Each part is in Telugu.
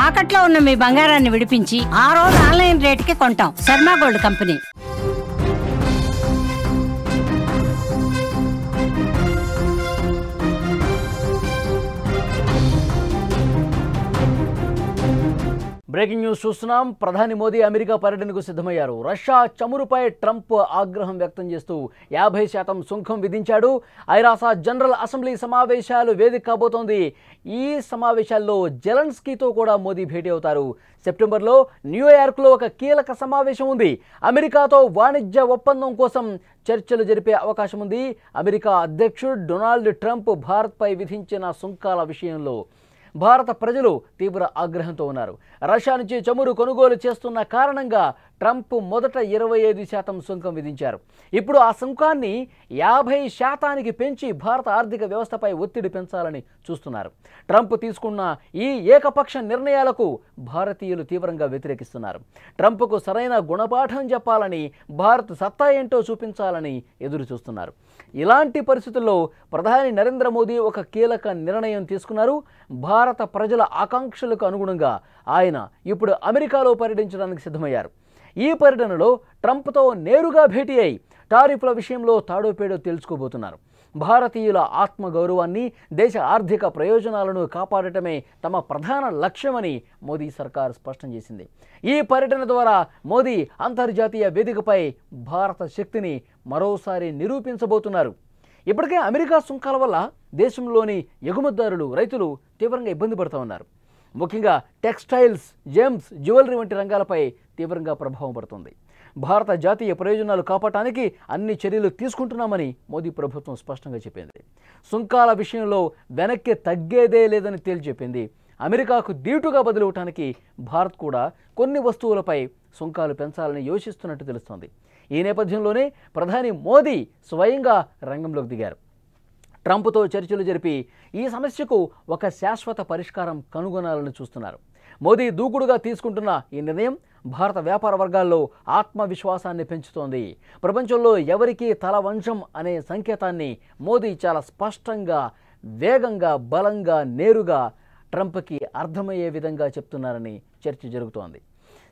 తాకట్లో ఉన్న మీ బంగారాన్ని విడిపించి ఆ రోజు ఆన్లైన్ రేటుకి కొంటాం. Sharma gold company. Breaking news చూస్తున్నాం. ప్రధాని మోదీ అమెరికా పర్యటనకు సిద్ధమయ్యారు. రష్యా చమురుపై ట్రంప్ ఆగ్రహం వ్యక్తం చేస్తూ 50% సుంకం విధించాడు. ఐరాస జనరల్ అసెంబ్లీ సమావేశాలు వేదిక కాబోతోంది. ఈ సమావేశాల్లో జెలెన్స్కీతో కూడా మోదీ భేటీ అవుతారు. సెప్టెంబర్లో న్యూయార్క్లో ఒక కీలక సమావేశం ఉంది. అమెరికాతో వాణిజ్య ఒప్పందం కోసం చర్చలు జరిపే అవకాశం ఉంది. అమెరికా అధ్యక్షుడు డొనాల్డ్ ట్రంప్ భారత్పై విధించిన సుంకాల విషయంలో భారత ప్రజలు తీవ్ర ఆగ్రహంతో ఉన్నారు. రష్యా నుంచి చమురు కొనుగోలు చేస్తున్న కారణంగా ట్రంప్ మొదట 25% సుంకం విధించారు. ఇప్పుడు ఆ సుంకాన్ని 50% పెంచి భారత ఆర్థిక వ్యవస్థపై ఒత్తిడి పెంచాలని చూస్తున్నారు. ట్రంప్ తీసుకున్న ఈ ఏకపక్ష నిర్ణయాలకు భారతీయులు తీవ్రంగా వ్యతిరేకిస్తున్నారు. ట్రంప్కు సరైన గుణపాఠం చెప్పాలని, భారత్ సత్తా ఏంటో చూపించాలని ఎదురు చూస్తున్నారు. ఇలాంటి పరిస్థితుల్లో ప్రధాని నరేంద్ర మోదీ ఒక కీలక నిర్ణయం తీసుకున్నారు. భారత ప్రజల ఆకాంక్షలకు అనుగుణంగా ఆయన ఇప్పుడు అమెరికాలో పర్యటించడానికి సిద్ధమయ్యారు. ఈ పర్యటనలో ట్రంప్తో నేరుగా భేటీ అయి టారిఫ్ల విషయంలో తాడోపేడో తెలుసుకోబోతున్నారు. భారతీయుల ఆత్మగౌరవాన్ని, దేశ ఆర్థిక ప్రయోజనాలను కాపాడటమే తమ ప్రధాన లక్ష్యమని మోదీ సర్కార్ స్పష్టం చేసింది. ఈ పర్యటన ద్వారా మోదీ అంతర్జాతీయ వేదికపై భారత శక్తిని మరోసారి నిరూపించబోతున్నారు. ఇప్పటికే అమెరికా సుంకాల వల్ల దేశంలోని ఎగుమతిదారులు, రైతులు తీవ్రంగా ఇబ్బంది పడుతూ ఉన్నారు. ముఖ్యంగా టెక్స్టైల్స్, జెమ్స్, జ్యువెలరీ వంటి రంగాలపై తీవ్రంగా ప్రభావం పడుతుంది. భారత జాతీయ ప్రయోజనాలు కాపాడటానికి అన్ని చర్యలు తీసుకుంటున్నామని మోదీ ప్రభుత్వం స్పష్టంగా చెప్పింది. సుంకాల విషయంలో వెనక్కి తగ్గేదే లేదని తేల్చెప్పింది. అమెరికాకు దీటుగా బదులవటానికి భారత్ కూడా కొన్ని వస్తువులపై సుంకాలు పెంచాలని యోచిస్తున్నట్టు తెలుస్తోంది. ఈ నేపథ్యంలోనే ప్రధాని మోదీ స్వయంగా రంగంలోకి దిగారు. ట్రంప్తో చర్చలు జరిపి ఈ సమస్యకు ఒక శాశ్వత పరిష్కారం కనుగొనాలని చూస్తున్నారు. మోదీ దూకుడుగా తీసుకుంటున్న ఈ నిర్ణయం భారత వ్యాపార వర్గాల్లో ఆత్మవిశ్వాసాన్ని పెంచుతోంది. ప్రపంచంలో ఎవరికీ తల వంచం అనే సంకేతాన్ని మోదీ చాలా స్పష్టంగా, వేగంగా, బలంగా, నేరుగా ట్రంప్కి అర్థమయ్యే విధంగా చెప్తున్నారని చర్చ జరుగుతోంది.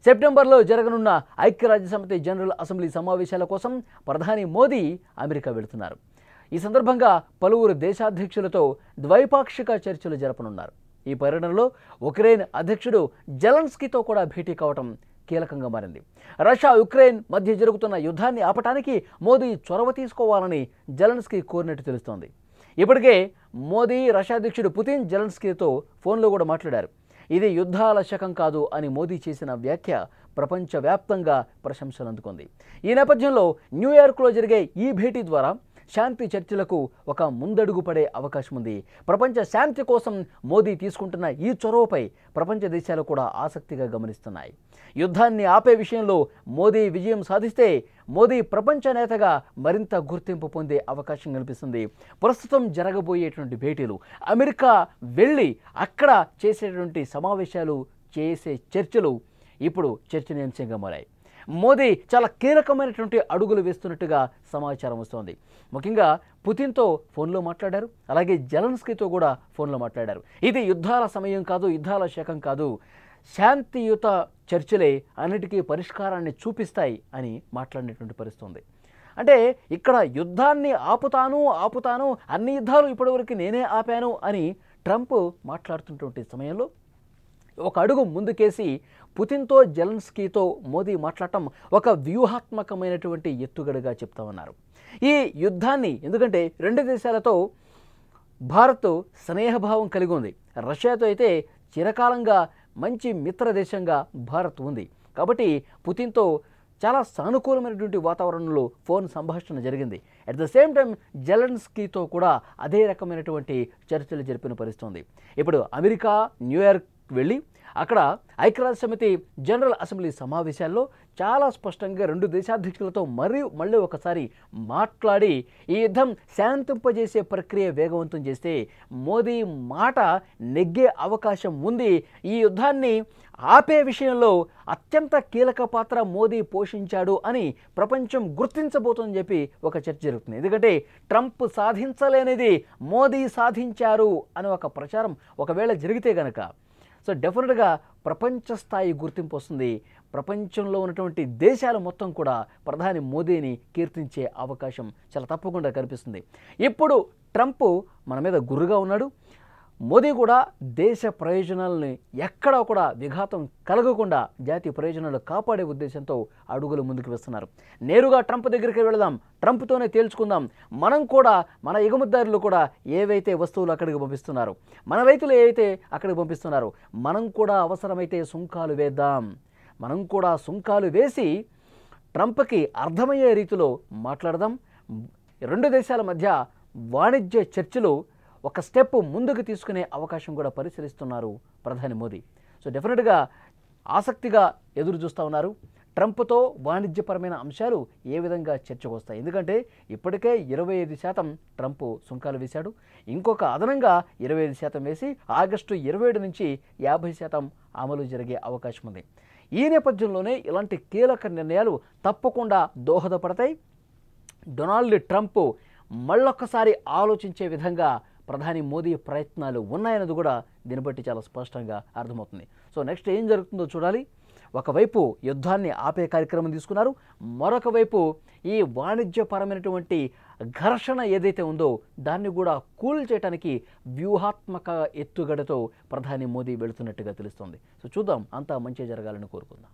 సెప్టెంబర్లో జరగనున్న ఐక్యరాజ్యసమితి జనరల్ అసెంబ్లీ సమావేశాల కోసం ప్రధాని మోదీ అమెరికా వెళుతున్నారు. ఈ సందర్భంగా పలువురు దేశాధ్యక్షులతో ద్వైపాక్షిక చర్చలు జరపనున్నారు. ఈ పర్యటనలో ఉక్రెయిన్ అధ్యక్షుడు జెలెన్స్కీతో కూడా భేటీ కావడం కీలకంగా మారింది. రష్యా, ఉక్రెయిన్ మధ్య జరుగుతున్న యుద్ధాన్ని ఆపటానికి మోదీ చొరవ తీసుకోవాలని జెలెన్స్కీ కోరినట్టు తెలుస్తోంది. ఇప్పటికే మోదీ రష్యా అధ్యక్షుడు పుతిన్ జెలెన్స్కీతో ఫోన్లో కూడా మాట్లాడారు. ఇది యుద్ధాల శకం కాదు అని మోదీ చేసిన వ్యాఖ్య ప్రపంచవ్యాప్తంగా ప్రశంసలు అందుకుంది. ఈ నేపథ్యంలో న్యూయార్క్లో జరిగే ఈ భేటీ ద్వారా శాంతి చర్చలకు ఒక ముందడుగు పడే అవకాశం ఉంది. ప్రపంచ శాంతి కోసం మోదీ తీసుకుంటున్న ఈ చొరవపై ప్రపంచ దేశాలు కూడా ఆసక్తిగా గమనిస్తున్నాయి. యుద్ధాన్ని ఆపే విషయంలో మోదీ విజయం సాధిస్తే మోదీ ప్రపంచ నేతగా మరింత గుర్తింపు పొందే అవకాశం కనిపిస్తుంది. ప్రస్తుతం జరగబోయేటువంటి భేటీలు, అమెరికా వెళ్ళి అక్కడ చేసేటువంటి సమావేశాలు, చేసే చర్చలు ఇప్పుడు చర్చనీయాంశంగా మారాయి. మోదీ చాలా కీలకమైనటువంటి అడుగులు వేస్తున్నట్టుగా సమాచారం వస్తోంది. ముఖ్యంగా పుతిన్తో ఫోన్లో మాట్లాడారు, అలాగే జెలెన్స్కీతో కూడా ఫోన్లో మాట్లాడారు. ఇది యుద్ధాల సమయం కాదు, యుద్ధాల శకం కాదు, శాంతియుత చర్చలే అన్నిటికీ పరిష్కారాన్ని చూపిస్తాయి అని మాట్లాడినటువంటి పరిస్థితి ఉంది. అంటే ఇక్కడ యుద్ధాన్ని ఆపుతాను, అన్ని యుద్ధాలు ఇప్పటివరకు నేనే ఆపాను అని ట్రంప్ మాట్లాడుతున్నటువంటి సమయంలో ఒక అడుగు ముందుకేసి పుతిన్తో జెలెన్స్కీతో మోదీ మాట్లాడటం ఒక వ్యూహాత్మకమైనటువంటి ఎత్తుగడగా చెప్తా ఉన్నారు. ఈ యుద్ధాన్ని, ఎందుకంటే రెండు దేశాలతో భారత్ స్నేహభావం కలిగి ఉంది. రష్యాతో అయితే చిరకాలంగా మంచి మిత్ర దేశంగా భారత్ ఉంది. కాబట్టి పుతిన్తో చాలా సానుకూలమైనటువంటి వాతావరణంలో ఫోన్ సంభాషణ జరిగింది. అట్ ద సేమ్ టైం జెలెన్స్కీతో కూడా అదే రకమైనటువంటి చర్చలు జరిపిన పరిస్థితి ఉంది. ఇప్పుడు అమెరికా, న్యూయార్క్ వెళ్ళి అక్కడ ఐక్యరాజ్యసమితి జనరల్ అసెంబ్లీ సమావేశాల్లో చాలా స్పష్టంగా రెండు దేశాధ్యక్షులతో మళ్ళీ ఒకసారి మాట్లాడి ఈ యుద్ధం శాంతింపజేసే ప్రక్రియ వేగవంతం చేస్తే మోదీ మాట నెగ్గే అవకాశం ఉంది. ఈ యుద్ధాన్ని ఆపే విషయంలో అత్యంత కీలక పాత్ర మోదీ పోషించాడు అని ప్రపంచం గుర్తించబోతుందని చెప్పి ఒక చర్చ జరుగుతుంది. ఎందుకంటే ట్రంప్ సాధించలేనిది మోదీ సాధించారు అని ఒక ప్రచారం ఒకవేళ జరిగితే గనక సో డెఫినెట్గా ప్రపంచ స్థాయి గుర్తింపు వస్తుంది. ప్రపంచంలో ఉన్నటువంటి దేశాలు మొత్తం కూడా ప్రధాని మోదీని కీర్తించే అవకాశం చాలా తప్పకుండా కనిపిస్తుంది. ఇప్పుడు ట్రంప్ మన మీద గుర్రుగా ఉన్నాడు. మోదీ కూడా దేశ ప్రయోజనాలని ఎక్కడా కూడా విఘాతం కలగకుండా జాతీయ ప్రయోజనాలు కాపాడే ఉద్దేశంతో అడుగులు ముందుకు వేస్తున్నారు. నేరుగా ట్రంప్ దగ్గరికి వెళదాం, ట్రంప్తోనే తేల్చుకుందాం. మనం కూడా మన ఎగుమతిదారులు కూడా ఏవైతే వస్తువులు అక్కడికి పంపిస్తున్నారు, మన రైతులు ఏవైతే అక్కడికి పంపిస్తున్నారు, మనం కూడా అవసరమైతే సుంకాలు వేద్దాం. మనం కూడా సుంకాలు వేసి ట్రంప్కి అర్థమయ్యే రీతిలో మాట్లాడదాం. రెండు దేశాల మధ్య వాణిజ్య చర్చలు ఒక స్టెప్ ముందుకు తీసుకునే అవకాశం కూడా పరిశీలిస్తున్నారు ప్రధాని మోదీ. సో డెఫినెట్గా ఆసక్తిగా ఎదురు చూస్తూ ఉన్నారు. ట్రంప్తో వాణిజ్యపరమైన అంశాలు ఏ విధంగా చర్చకు వస్తాయి. ఎందుకంటే ఇప్పటికే 25% ట్రంప్ సుంకాలు వేశాడు. ఇంకొక అదనంగా 25% వేసి ఆగస్టు 27 నుంచి 50% అమలు జరిగే అవకాశం ఉంది. ఈ నేపథ్యంలోనే ఇలాంటి కీలక నిర్ణయాలు తప్పకుండా దోహదపడతాయి. డొనాల్డ్ ట్రంప్ మళ్ళొక్కసారి ఆలోచించే విధంగా ప్రధాని మోదీ ప్రయత్నాలు ఉన్నాయన్నది కూడా దీన్ని బట్టి చాలా స్పష్టంగా అర్థమవుతుంది. సో నెక్స్ట్ ఏం జరుగుతుందో చూడాలి. ఒకవైపు యుద్ధాన్ని ఆపే కార్యక్రమం తీసుకున్నారు, మరొక వైపు ఈ వాణిజ్యపరమైనటువంటి ఘర్షణ ఏదైతే ఉందో దాన్ని కూడా కూల్ చేయడానికి వ్యూహాత్మక ఎత్తుగడతో ప్రధాని మోదీ వెళుతున్నట్టుగా తెలుస్తోంది. సో చూద్దాం, అంతా మంచి జరగాలని కోరుకుందాం.